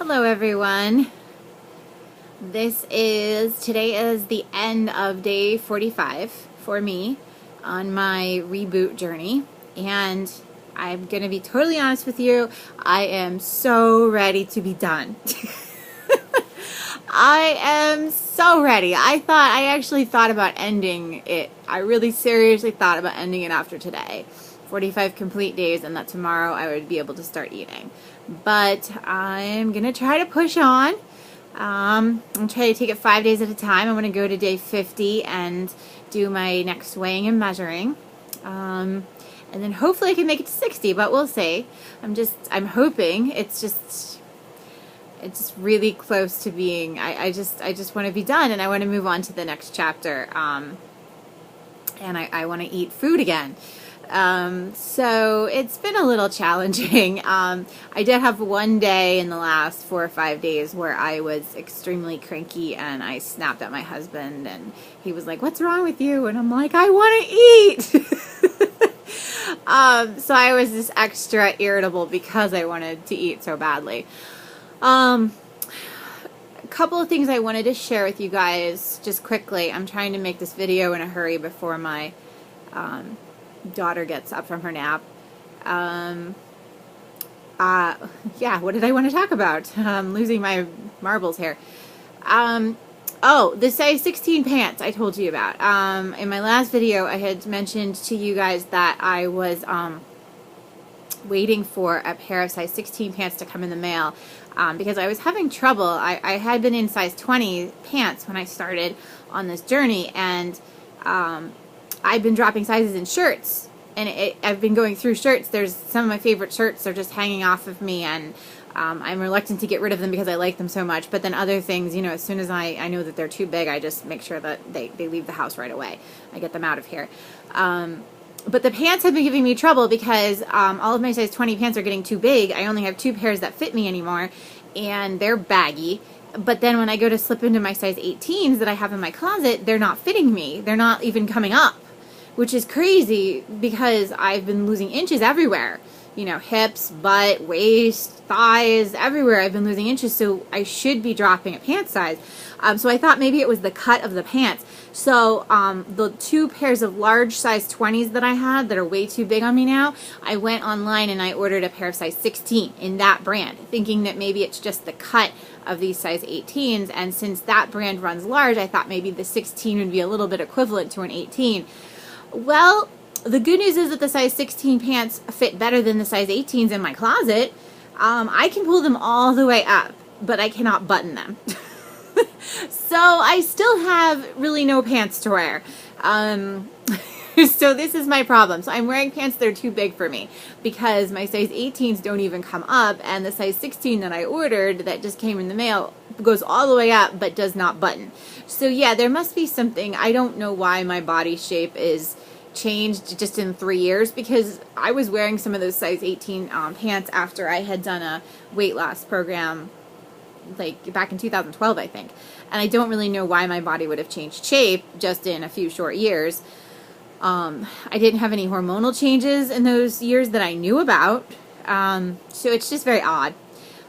Hello everyone. Today is the end of day 45 for me on my reboot journey, and I'm gonna be totally honest with you, I am so ready to be done. I am so ready. I actually thought about ending it. I really seriously thought about ending it after today. 45 complete days, and that tomorrow I would be able to start eating. But I'm going to try to push on. I'm trying to take it 5 days at a time. I'm going to go to day 50 and do my next weighing and measuring. And then hopefully I can make it to 60, but we'll see. I'm hoping. It's just really close to being, I just want to be done, and I want to move on to the next chapter. And I want to eat food again. So it's been a little challenging. I did have one day in the last 4 or 5 days where I was extremely cranky and I snapped at my husband, and he was like, "What's wrong with you?" And I'm like, "I want to eat." So I was just extra irritable because I wanted to eat so badly. A couple of things I wanted to share with you guys just quickly. I'm trying to make this video in a hurry before my daughter gets up from her nap. Yeah, what did I want to talk about? I'm losing my marbles here. Oh, the size 16 pants I told you about. In my last video, I had mentioned to you guys that I was waiting for a pair of size 16 pants to come in the mail because I was having trouble. I had been in size 20 pants when I started on this journey, and I've been dropping sizes in shirts, and I've been going through shirts. There's some of my favorite shirts are just hanging off of me, and I'm reluctant to get rid of them because I like them so much. But then other things, as soon as I know that they're too big, I just make sure that they leave the house right away. I get them out of here. But the pants have been giving me trouble because all of my size 20 pants are getting too big. I only have 2 pairs that fit me anymore, and they're baggy. But then when I go to slip into my size 18s that I have in my closet, they're not fitting me. They're not even coming up, which is crazy because I've been losing inches everywhere. Hips, butt, waist, thighs, everywhere I've been losing inches, so I should be dropping a pant size. So I thought maybe it was the cut of the pants. So the 2 pairs of large size 20s that I had that are way too big on me now, I went online and I ordered a pair of size 16 in that brand, thinking that maybe it's just the cut of these size 18s, and since that brand runs large, I thought maybe the 16 would be a little bit equivalent to an 18. Well, the good news is that the size 16 pants fit better than the size 18s in my closet. I can pull them all the way up, but I cannot button them. So I still have really no pants to wear. So this is my problem. So I'm wearing pants that are too big for me because my size 18s don't even come up, and the size 16 that I ordered that just came in the mail goes all the way up but does not button. So yeah, there must be something. I don't know why my body shape is changed just in 3 years, because I was wearing some of those size 18 pants after I had done a weight loss program like back in 2012, I think. And I don't really know why my body would have changed shape just in a few short years. I didn't have any hormonal changes in those years that I knew about. So it's just very odd.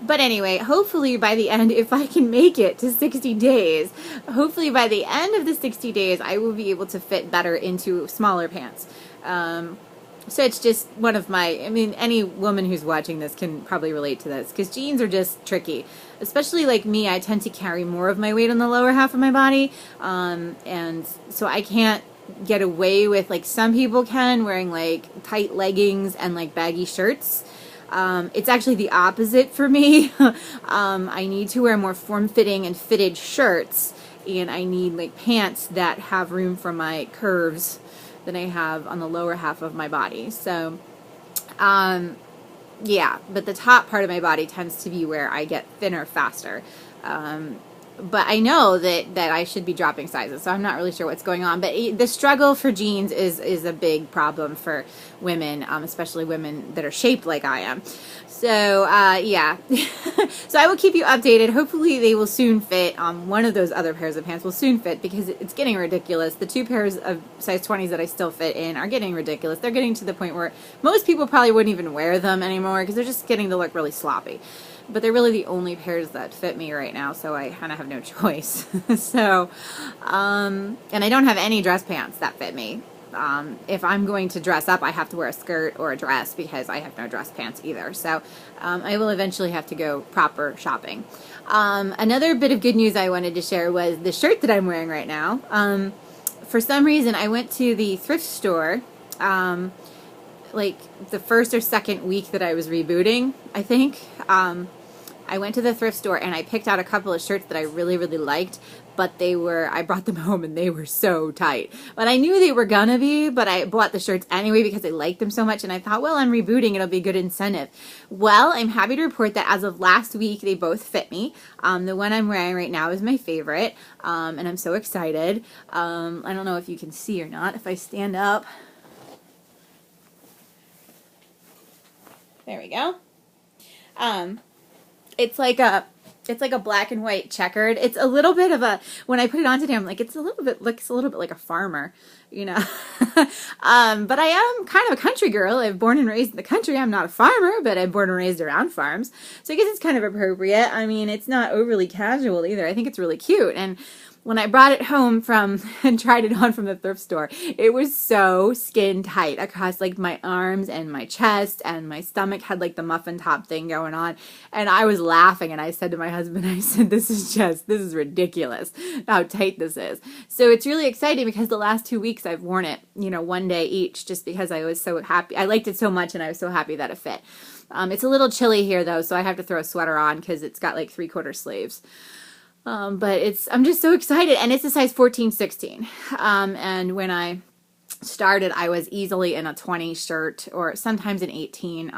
But anyway, hopefully by the end, if I can make it to 60 days, hopefully by the end of the 60 days, I will be able to fit better into smaller pants. So it's just one of my, any woman who's watching this can probably relate to this, because jeans are just tricky. Especially like me, I tend to carry more of my weight on the lower half of my body, and so I can't get away with, like some people can, wearing like tight leggings and like baggy shirts. It's actually the opposite for me. I need to wear more form-fitting and fitted shirts, and I need like pants that have room for my curves than I have on the lower half of my body. So, yeah, but the top part of my body tends to be where I get thinner faster. But I know that I should be dropping sizes, so I'm not really sure what's going on. But the struggle for jeans is a big problem for women, especially women that are shaped like I am. So, yeah. So I will keep you updated. Hopefully they will soon fit. One of those other pairs of pants will soon fit, because it's getting ridiculous. The 2 pairs of size 20s that I still fit in are getting ridiculous. They're getting to the point where most people probably wouldn't even wear them anymore because they're just getting to look really sloppy. but they're really the only pairs that fit me right now, so I kind of have no choice. So, and I don't have any dress pants that fit me. If I'm going to dress up, I have to wear a skirt or a dress because I have no dress pants either. So I will eventually have to go proper shopping. Another bit of good news I wanted to share was the shirt that I'm wearing right now. For some reason, I went to the thrift store like the first or second week that I was rebooting, I think. I went to the thrift store and I picked out a couple of shirts that I really, really liked, but I brought them home and they were so tight. But I knew they were gonna be, but I bought the shirts anyway because I liked them so much, and I thought, well, I'm rebooting, it'll be a good incentive. Well, I'm happy to report that as of last week, they both fit me. The one I'm wearing right now is my favorite, and I'm so excited. I don't know if you can see or not. If I stand up, there we go. It's like a black and white checkered. It's a little bit of a, when I put it on today, I'm like, looks a little bit like a farmer, you know. But I am kind of a country girl. I'm born and raised in the country. I'm not a farmer, but I'm born and raised around farms. So I guess it's kind of appropriate. I mean, it's not overly casual either. I think it's really cute. And when I brought it home and tried it on from the thrift store, it was so skin tight across like my arms and my chest, and my stomach had like the muffin top thing going on. And I was laughing, and I said to my husband, I said, this is ridiculous how tight this is. So it's really exciting because the last 2 weeks I've worn it, you know, one day each, just because I was so happy. I liked it so much and I was so happy that it fit. It's a little chilly here though, so I have to throw a sweater on because it's got like 3/4 sleeves. But I'm just so excited, and it's a size 14-16. And when I started, I was easily in a 20 shirt, or sometimes an 18.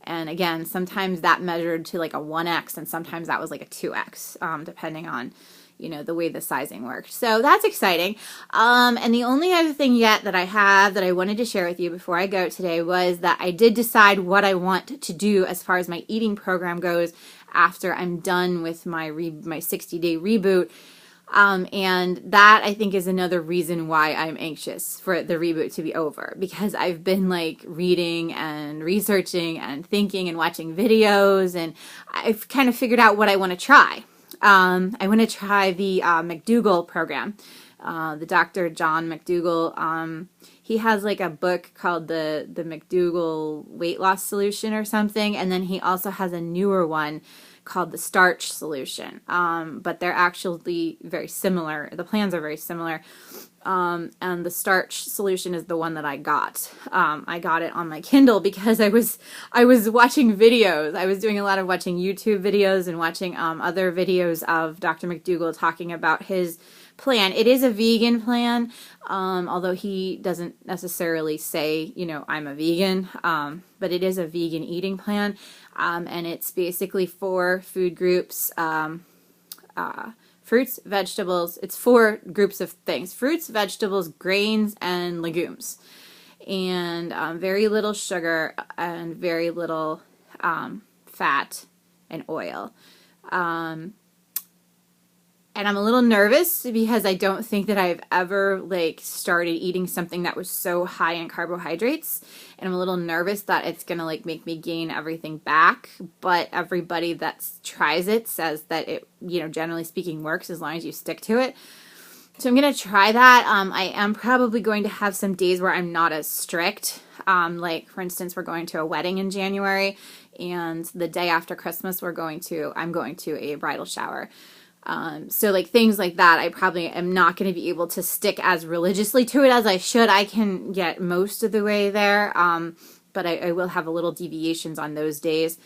And again, sometimes that measured to like a 1X, and sometimes that was like a 2X, depending on, you know, the way the sizing worked. So that's exciting. And the only other thing yet that I have that I wanted to share with you before I go today was that I did decide what I want to do as far as my eating program goes after I'm done with my 60-day reboot. And that, I think, is another reason why I'm anxious for the reboot to be over, because I've been like reading and researching and thinking and watching videos, and I've kind of figured out what I want to try. I want to try the McDougall program. The Dr. John McDougall, he has like a book called the McDougall Weight Loss Solution or something, and then he also has a newer one called the Starch Solution. But they're actually very similar. The plans are very similar. And the Starch Solution is the one that I got. I got it on my Kindle because I was watching videos. I was doing a lot of watching YouTube videos and watching other videos of Dr. McDougall talking about his plan. It is a vegan plan, although he doesn't necessarily say, you know, I'm a vegan, but it is a vegan eating plan, and it's basically 4 food groups, fruits, vegetables. It's 4 groups of things: fruits, vegetables, grains, and legumes, and very little sugar and very little fat and oil. And I'm a little nervous because I don't think that I've ever like started eating something that was so high in carbohydrates. And I'm a little nervous that it's going to like make me gain everything back. But everybody that tries it says that it, you know, generally speaking works as long as you stick to it. So I'm going to try that. I am probably going to have some days where I'm not as strict. Like for instance, we're going to a wedding in January, and the day after Christmas I'm going to a bridal shower. So like things like that, I probably am not going to be able to stick as religiously to it as I should. I can get most of the way there, but I will have a little deviations on those days.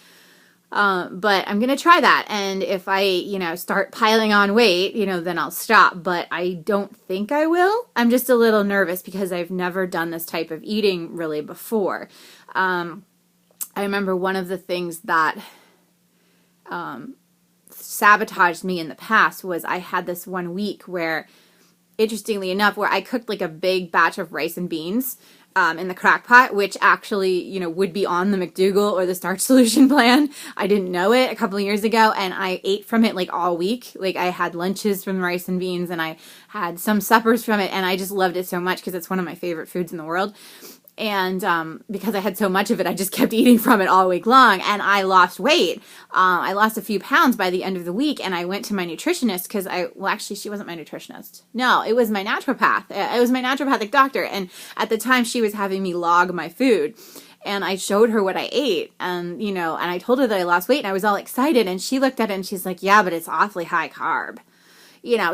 But I'm going to try that. And if I, you know, start piling on weight, you know, then I'll stop. But I don't think I will. I'm just a little nervous because I've never done this type of eating really before. I remember one of the things that sabotaged me in the past was I had this 1 week where, interestingly enough, where I cooked like a big batch of rice and beans in the crock pot, which actually, you know, would be on the McDougall or the Starch Solution plan. I didn't know it a couple of years ago, and I ate from it like all week. Like I had lunches from rice and beans, and I had some suppers from it, and I just loved it so much because it's one of my favorite foods in the world. And because I had so much of it, I just kept eating from it all week long, and I lost weight. I lost a few pounds by the end of the week, and I went to my nutritionist because well, actually, she wasn't my nutritionist. No, it was my naturopath. It was my naturopathic doctor, and at the time, she was having me log my food. And I showed her what I ate, and, and I told her that I lost weight, and I was all excited, and she looked at it, and she's like, yeah, but it's awfully high carb.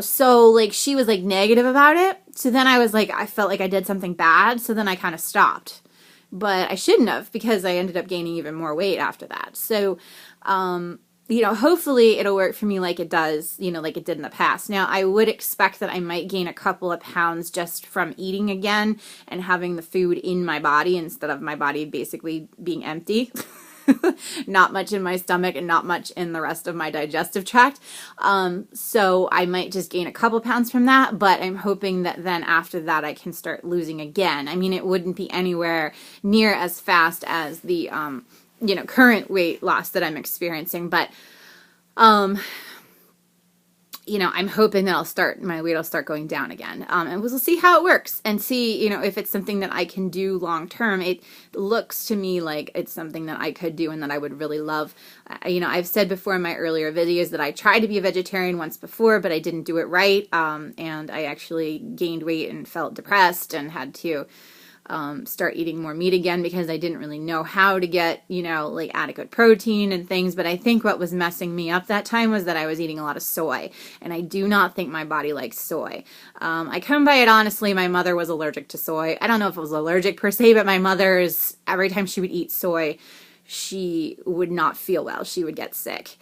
So like she was like negative about it. So then I was like, I felt like I did something bad. So then I kind of stopped, but I shouldn't have, because I ended up gaining even more weight after that. So, hopefully it'll work for me like it does, like it did in the past. Now I would expect that I might gain a couple of pounds just from eating again and having the food in my body instead of my body basically being empty. Not much in my stomach and not much in the rest of my digestive tract. So I might just gain a couple pounds from that, but I'm hoping that then after that I can start losing again. I mean, it wouldn't be anywhere near as fast as the, current weight loss that I'm experiencing, but, I'm hoping that my weight will start going down again. And we'll see how it works and see, if it's something that I can do long term. It looks to me like it's something that I could do and that I would really love. I've said before in my earlier videos that I tried to be a vegetarian once before, but I didn't do it right. And I actually gained weight and felt depressed and had to start eating more meat again because I didn't really know how to get, like adequate protein and things. But I think what was messing me up that time was that I was eating a lot of soy, and I do not think my body likes soy. I come by it honestly. My mother was allergic to soy. I don't know if it was allergic per se, but my mother's, every time she would eat soy, she would not feel well. She would get sick.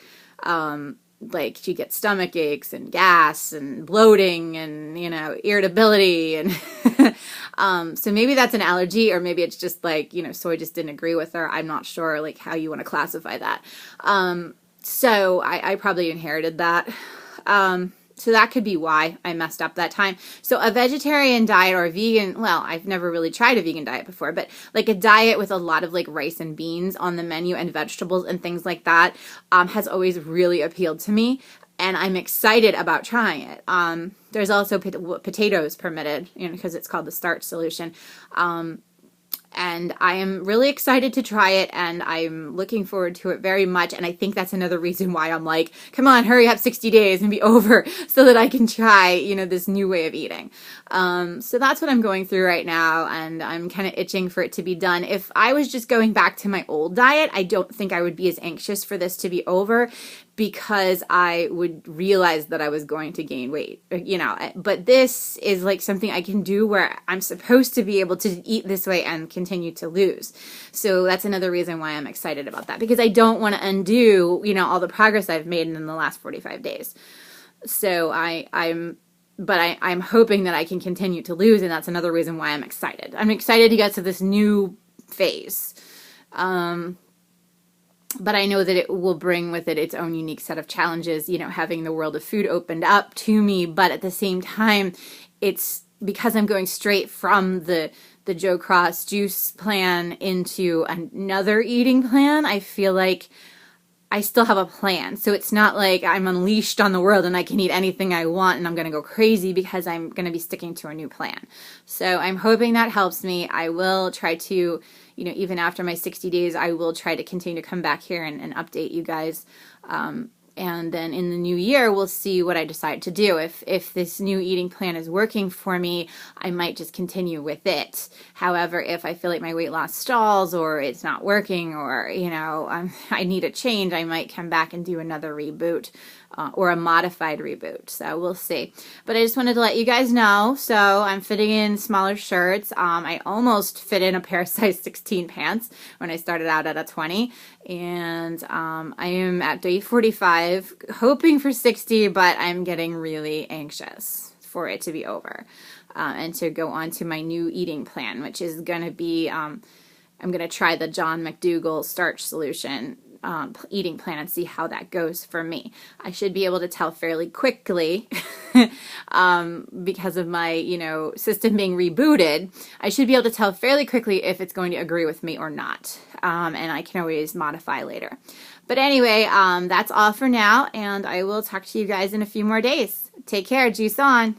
Like she'd get stomach aches and gas and bloating and, irritability. And so maybe that's an allergy, or maybe it's just like, soy just didn't agree with her. I'm not sure like how you want to classify that. So I probably inherited that. So that could be why I messed up that time. So a vegetarian diet or a vegan, well, I've never really tried a vegan diet before, but like a diet with a lot of like rice and beans on the menu and vegetables and things like that has always really appealed to me. And I'm excited about trying it. There's also potatoes permitted, because it's called the starch solution. And I am really excited to try it, and I'm looking forward to it very much. And I think that's another reason why I'm like, come on, hurry up 60 days and be over so that I can try, this new way of eating. So that's what I'm going through right now, and I'm kind of itching for it to be done. If I was just going back to my old diet, I don't think I would be as anxious for this to be over, because I would realize that I was going to gain weight, but this is like something I can do where I'm supposed to be able to eat this way and continue to lose. So that's another reason why I'm excited about that, because I don't want to undo, all the progress I've made in the last 45 days. So I'm hoping that I can continue to lose, and that's another reason why I'm excited. I'm excited to get to this new phase. But I know that it will bring with it its own unique set of challenges, having the world of food opened up to me. But at the same time, it's because I'm going straight from the Joe Cross juice plan into another eating plan. I feel like I still have a plan. So it's not like I'm unleashed on the world and I can eat anything I want and I'm going to go crazy, because I'm going to be sticking to a new plan. So I'm hoping that helps me. I will try to, even after my 60 days, I will try to continue to come back here and update you guys. And then in the new year, we'll see what I decide to do. If this new eating plan is working for me, I might just continue with it. However, if I feel like my weight loss stalls, or it's not working, or, I need a change, I might come back and do another reboot, or a modified reboot. So we'll see. But I just wanted to let you guys know. So I'm fitting in smaller shirts. I almost fit in a pair of size 16 pants when I started out at a 20. And I am at day 45, hoping for 60, but I'm getting really anxious for it to be over and to go on to my new eating plan, which is going to be, I'm going to try the John McDougall starch solution eating plan and see how that goes for me. I should be able to tell fairly quickly because of my, system being rebooted. I should be able to tell fairly quickly if it's going to agree with me or not. And I can always modify later. But anyway, that's all for now, and I will talk to you guys in a few more days. Take care. Juice on.